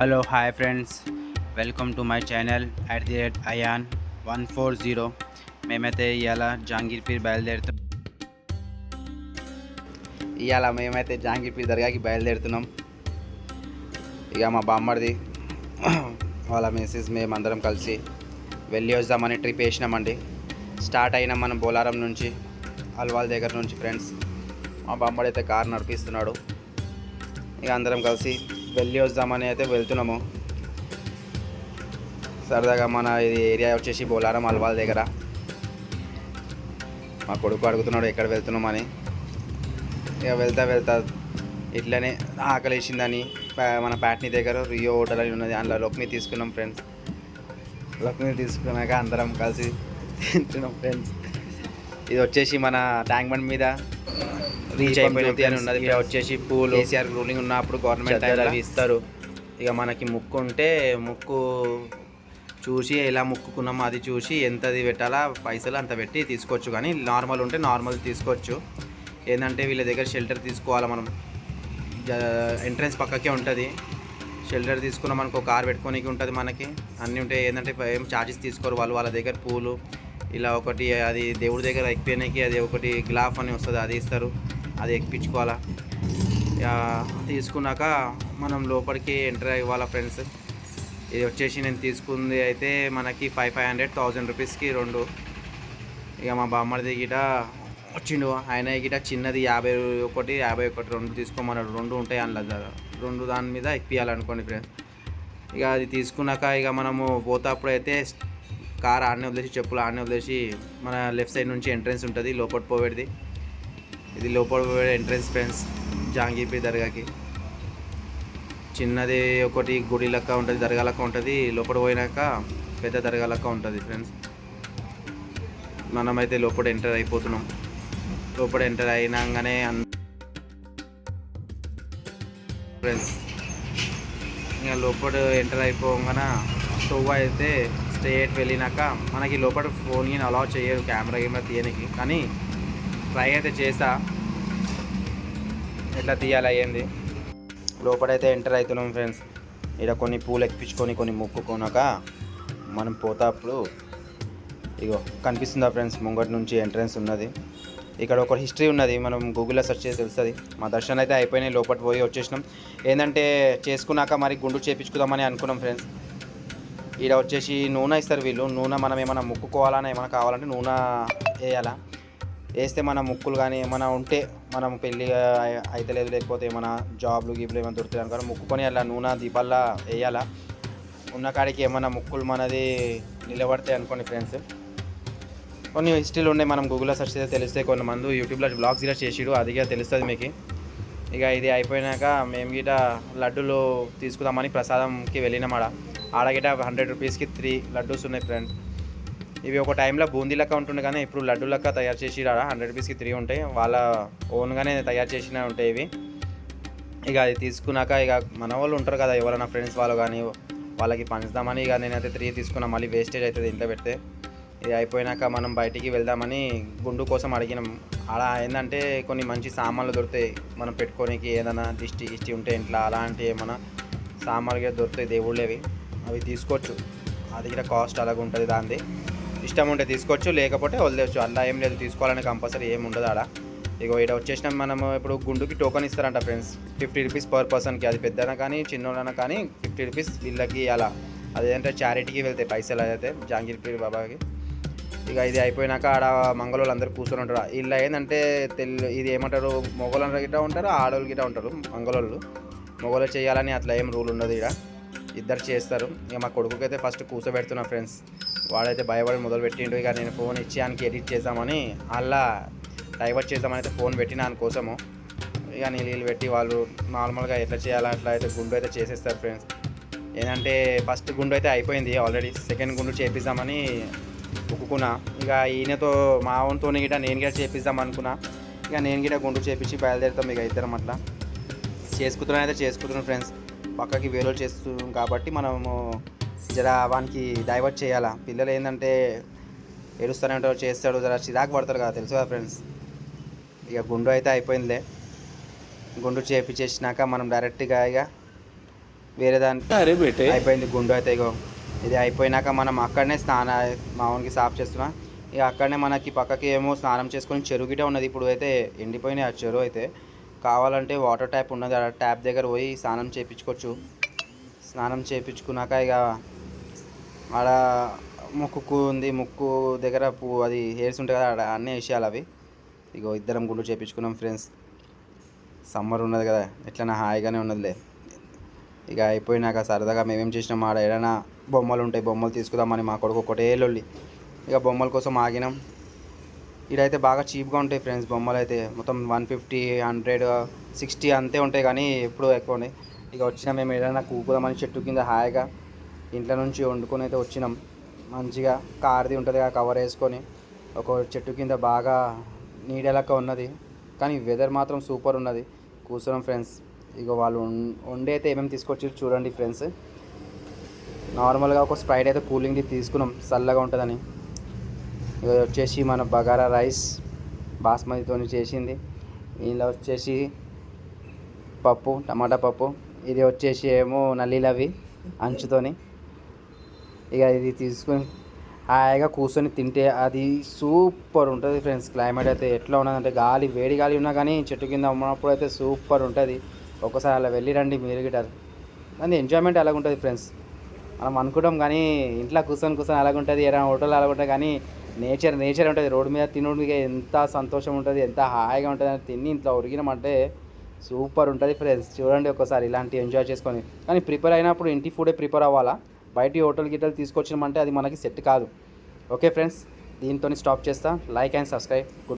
Hello hi friends, welcome to my channel @ayan140. మేమైతే ఇవాళ జహాంగీర్పీర్ దర్గాకి బయలుదేరుతున్నాం. ఇక మా బామ్మడిది వాళ్ళ మిసెస్ మేమందరం కలిసి వెళ్ళి వద్దామని ట్రిప్ వేసినామండి. స్టార్ట్ అయినాం మనం బోలారం నుంచి, అల్వాల్ దగ్గర నుంచి. ఫ్రెండ్స్, మా బామ్మడి అయితే కారు నడిపిస్తున్నాడు. ఇక అందరం కలిసి వెళ్ళి వద్దామని అయితే వెళ్తున్నాము. సరదాగా మన ఇది ఏరియా వచ్చేసి బోలారం అల్వాల్ దగ్గర. మా కొడుకు అడుగుతున్నాడు ఎక్కడ వెళ్తున్నామని. ఇక వెళ్తా ఇట్లనే ఆకలి వేసిందని మన ప్యాట్నీ దగ్గర రియో హోటల్ అని ఉన్నది, అందులో లొక్ని తీసుకున్నాం ఫ్రెండ్స్. లొక్ని తీసుకున్నాక అందరం కలిసి తింటున్నాం ఫ్రెండ్స్. ఇది వచ్చేసి మన ట్యాంక్ బండ్ మీద రీచ్ అయిపోయింది అని ఉన్నది. ఇక్కడ వచ్చేసి పూలు కేసీఆర్ రూలింగ్ ఉన్నప్పుడు గవర్నమెంట్ అవి ఇస్తారు. ఇక మనకి ముక్కు ఉంటే ముక్కు చూసి ఎలా ముక్కుకున్నామో అది చూసి ఎంతది పెట్టాలా పైసలు అంత పెట్టి తీసుకోవచ్చు. కానీ నార్మల్ ఉంటే నార్మల్ తీసుకోవచ్చు. ఏంటంటే వీళ్ళ దగ్గర షెల్టర్ తీసుకోవాలి మనం. ఎంట్రన్స్ పక్కకే ఉంటుంది. షెల్టర్ తీసుకున్నాం మనకు కార్ పెట్టుకోనికి ఉంటుంది. మనకి అన్నీ ఉంటాయి. ఏంటంటే ఏం ఛార్జెస్ తీసుకోరు వాళ్ళు. వాళ్ళ దగ్గర పూలు ఇలా ఒకటి, అది దేవుడి దగ్గర ఎక్కిపోయినాకి అది ఒకటి గ్లాఫ్ అని వస్తుంది, అది ఇస్తారు. అది ఎక్కించుకోవాలా. తీసుకున్నాక మనం లోపలికి ఎంటర్ అవ్వాలా ఫ్రెండ్స్. ఇది వచ్చేసి నేను తీసుకుంది అయితే మనకి 500-1000 రూపీస్కి 2. ఇక మా బామ్మడిది గిట వచ్చిండు, ఆయన గిట చిన్నది 51 2 తీసుకోమన్నాడు. 2 ఉంటాయి అందులో, 2 దాని మీద ఎక్కియాలనుకోండి ఫ్రెండ్స్. ఇక అది తీసుకున్నాక ఇక మనము పోతప్పుడు అయితే కార్ ఆడనే వదిలేసి, చెప్పులు ఆడనే వదిలేసి, మన లెఫ్ట్ సైడ్ నుంచి ఎంట్రన్స్ ఉంటుంది లోపల పోవేది. ఇది లోపల పోయే ఎంట్రన్స్ ఫ్రెండ్స్ జహాంగీర్పీర్ దర్గాకి. చిన్నది ఒకటి గుడి లెక్క ఉంటుంది, దర్గా లెక్క ఉంటుంది. లోపల పోయినాక పెద్ద దర్గా లెక్క ఉంటుంది ఫ్రెండ్స్. మనమైతే లోపల ఎంటర్ అయిపోతున్నాం. లోపల ఎంటర్ అయినాగానే ఫ్రెండ్స్ ఇంకా లోపల ఎంటర్ అయిపోగానే స్టవ్ అయితే స్ట్రేట్ వెళ్ళినాక మనకి లోపల ఫోన్ గిన్ అలౌ చేయరు, కెమెరా తీయడానికి. కానీ ట్రై అయితే చేసా ఎట్లా తీయాలి అయ్యింది. లోపలైతే ఎంటర్ అవుతున్నాం ఫ్రెండ్స్. ఇక్కడ కొన్ని పూలు ఎక్కించుకొని కొన్ని మొక్కుకున్నాక మనం పోతాప్పుడు ఇగో కనిపిస్తుందా ఫ్రెండ్స్, ముంగటి నుంచి ఎంట్రన్స్ ఉన్నది. ఇక్కడ ఒక హిస్టరీ ఉన్నది, మనం గూగుల్లో సెర్చ్ చేసి తెలుస్తుంది. మా దర్శనం అయితే అయిపోయినాయి, లోపలికి పోయి వచ్చేసినాం. ఏంటంటే చేసుకున్నాక మరి గుండు చేయించుకుందామని అనుకున్నాం ఫ్రెండ్స్. ఇక్కడ వచ్చేసి నూనె ఇస్తారు వీళ్ళు. నూనె మనం ఏమైనా ముక్కుకోవాలని ఏమైనా కావాలంటే నూనె వేయాలా. వేస్తే మన ముక్కులు కానీ ఏమైనా ఉంటే, మనం పెళ్ళి అయితే లేదు, లేకపోతే ఏమైనా జాబ్లు గీబ్లు ఏమైనా దొరుకుతాయి అనుకో ముక్కుకొని అలా నూనె దీపాల్లో వేయాలా. ఉన్న కాడికి ఏమైనా ముక్కులు మనది నిలబడతాయి అనుకోండి ఫ్రెండ్స్. కొన్ని హిస్టరీలు ఉన్నాయి, మనం గూగుల్లో సెర్చ్ చేస్తే తెలుస్తాయి. కొంతమంది యూట్యూబ్లో బ్లాగ్స్ ఇలా చేసిడు, అదిగా తెలుస్తుంది మీకు. ఇక ఇది అయిపోయినాక మేము గిట లడ్డూలు తీసుకుందామని ప్రసాదంకి వెళ్ళినాం. ఆడగిట 100 రూపీస్కి 3 లడ్డూస్ ఉన్నాయి ఫ్రెండ్స్. ఇవి ఒక టైంలో బూందీ లెక్క ఉంటుండే, కానీ ఇప్పుడు లడ్డు లెక్క తయారు చేసి 100 రూపీస్కి 3 ఉంటాయి. వాళ్ళ ఓన్గానే తయారు చేసినవి ఉంటాయి ఇవి. ఇక అది తీసుకున్నాక ఇక మన వాళ్ళు ఉంటారు కదా, ఎవరైనా ఫ్రెండ్స్ వాళ్ళు కానీ వాళ్ళకి పంచుదామని ఇక నేనైతే 3 తీసుకున్నా. మళ్ళీ వేస్టేజ్ అవుతుంది ఇంట్లో పెడితే. ఇది అయిపోయినాక మనం బయటికి వెళ్దామని గుండు కోసం అడిగినాం. అలా ఏంటంటే కొన్ని మంచి సామాన్లు దొరుకుతాయి మనం పెట్టుకోనికి, ఏదైనా దిష్టి ఉంటే ఇంట్లో అలాంటి ఏమైనా సామాన్లుగా దొరుకుతాయి దేవుళ్ళేవి, అవి తీసుకోవచ్చు. అది కూడా కాస్ట్ అలాగ ఉంటుంది. దాన్ని ఇష్టం ఉంటే తీసుకోవచ్చు, లేకపోతే వదిలేవచ్చు. అలా ఏం లేదు, తీసుకోవాలని కంపల్సరీ ఏమి ఉండదు ఆడ. ఇక ఇక్కడ వచ్చేసినాం మనము. ఇప్పుడు గుండుకి టోకన్ ఇస్తారంట ఫ్రెండ్స్, 50 రూపీస్ పర్ పర్సన్కి. అది పెద్దనా కానీ చిన్నోళ్ళైనా కానీ 50 రూపీస్ వీళ్ళకి అలా. అదేంటే చారిటీకి వెళ్తాయి పైసలు అయితే జహాంగీర్పీర్ బాబాకి. ఇక ఇది అయిపోయినాక ఆడ మంగళోళ్ళు అందరూ కూర్చొని ఉంటారు. వీళ్ళు ఏంటంటే ఇది ఏమంటారు, మొగోళ్ళు గిట్ట ఉంటారు, ఆడవాళ్ళు గిట్ట ఉంటారు. మంగళోళ్ళు మొగోళ్ళు చేయాలని అట్లా ఏం రూల్ ఉండదు. ఇక్కడ ఇద్దరు చేస్తారు. ఇక మా కొడుకుకి అయితే ఫస్ట్ కూర్చోబెడుతున్నా ఫ్రెండ్స్. వాడైతే భయపడి మొదలు పెట్టిండు. ఇక నేను ఫోన్ ఇచ్చి ఆయనకి ఎడిట్ చేద్దామని, అలా డైవర్ట్ చేద్దామని అయితే ఫోన్ పెట్టిన ఆయన కోసము. ఇక నీళ్ళు పెట్టి వాళ్ళు నార్మల్గా ఎట్లా చేయాలో అట్లా అయితే గుండు అయితే చేసేస్తారు ఫ్రెండ్స్. ఏంటంటే ఫస్ట్ గుండు అయితే అయిపోయింది ఆల్రెడీ, సెకండ్ గుండు చేపిద్దామని ఒప్పుకున్నా. ఇక ఈయనతో మా ఓన్తో గిట నేను కూడా చేపిద్దాం అనుకున్నా. ఇక నేను కూడా గుండు చేపించి బయలుదేరుతాం. ఇక ఇద్దరం అట్లా చేసుకుంటున్నాం ఫ్రెండ్స్. పక్కకి వేలో చేస్తున్నాం కాబట్టి మనము జర వానికి డైవర్ట్ చేయాలా. పిల్లలు ఏంటంటే ఏడుస్తూనే ఉంటారు, చేస్తాడు, జర చిరాకు పడతారు కదా, తెలుసు కదా ఫ్రెండ్స్. ఇక గుండు అయితే అయిపోయిందిలే. గుండు చేపించేసినాక మనం డైరెక్ట్గా ఇక వేరే దానికి అయిపోయింది గుండు అయితే. ఇగో ఇది అయిపోయినాక మనం అక్కడనే మామూలుగా సాఫ్ చేస్తున్నా. ఇక అక్కడనే మనకి పక్కకి ఏమో స్నానం చేసుకొని చెరువు గిట ఉన్నది. ఇప్పుడు అయితే ఎండిపోయినాయి ఆ చెరువు అయితే. కావాలంటే వాటర్ ట్యాప్ ఉన్నది, ఆ ట్యాప్ దగ్గర పోయి స్నానం చేయించుకోవచ్చు. స్నానం చేయించుకున్నాక ఇక ఆడ ముక్కు ఉంది, ముక్కు దగ్గర అది హెయిర్స్ ఉంటాయి కదా, ఆడ అన్నీ వేసేయాలి అవి. ఇగో ఇద్దరం గుండు చేయించుకున్నాం ఫ్రెండ్స్. సమ్మర్ ఉన్నది కదా, ఎట్లన్నా హాయిగానే ఉన్నదిలే. ఇక అయిపోయినాక సరదాగా మేమేం చేసినాం, ఆడ ఏదైనా బొమ్మలు ఉంటాయి, బొమ్మలు తీసుకుందామని మా కొడుకు ఒకటే లొల్లి. ఇక బొమ్మల కోసం ఆగినాం. ఇడైతే బాగా చీప్గా ఉంటాయి ఫ్రెండ్స్ బొమ్మలు అయితే. మొత్తం 150, 100, 60 అంతే ఉంటాయి, కానీ ఎప్పుడు ఎక్కువ ఉన్నాయి. ఇక వచ్చినా మేము ఏదైనా కూకుదామని చెట్టు కింద హాయిగా ఇంట్లో నుంచి వండుకొని అయితే వచ్చినాం. మంచిగా కార్ది ఉంటుంది, ఆ కవర్ వేసుకొని ఒక చెట్టు కింద బాగా నీడలక్క ఉన్నది, కానీ వెదర్ మాత్రం సూపర్ ఉన్నది. కూర్చున్నాం ఫ్రెండ్స్. ఇక వాళ్ళు వండి అయితే ఏమేమి తీసుకొచ్చి చూడండి ఫ్రెండ్స్. నార్మల్గా ఒక స్ప్రైట్ అయితే కూలింగ్ది తీసుకున్నాం, చల్లగా ఉంటుందని. ఇక వచ్చేసి మన బగారా రైస్ బాస్మతితో చేసింది. ఇందులో వచ్చేసి పప్పు, టమాటా పప్పు. ఇది వచ్చేసి ఏమో నల్లిలవి అంచుతోని. ఇక ఇది తీసుకొని హాయిగా కూర్చొని తింటే అది సూపర్ ఉంటుంది ఫ్రెండ్స్. క్లైమేట్ అయితే ఎట్లా ఉన్నదంటే గాలి, వేడి గాలి ఉన్నా కానీ చెట్టు కింద ఉన్నప్పుడు అయితే సూపర్ ఉంటుంది. ఒకసారి అలా వెళ్ళి రండి మీరు గిటారు. అది ఎంజాయ్మెంట్ అలాగ ఉంటుంది ఫ్రెండ్స్. మనం అనుకుంటాం కానీ ఇంట్లో కూర్చొని అలాగుంటుంది, ఏదైనా హోటల్ అలాగుంటుంది, కానీ నేచర్ ఉంటుంది. రోడ్డు మీద తినడానికి ఎంత సంతోషం ఉంటుంది, ఎంత హాయిగా ఉంటుంది అని తిని ఇంట్లో ఉరిగినామంటే సూపర్ ఉంటుంది ఫ్రెండ్స్. చూడండి ఒకసారి ఇలాంటి ఎంజాయ్ చేసుకొని. కానీ ప్రిపేర్ అయినప్పుడు ఇంటి ఫుడే ప్రిపేర్ అవ్వాలా, బయట హోటల్ గిట్టలు తీసుకొచ్చినామంటే అది మనకి సెట్ కాదు. ఓకే ఫ్రెండ్స్, దీంతో స్టాప్ చేస్తా. Like and subscribe.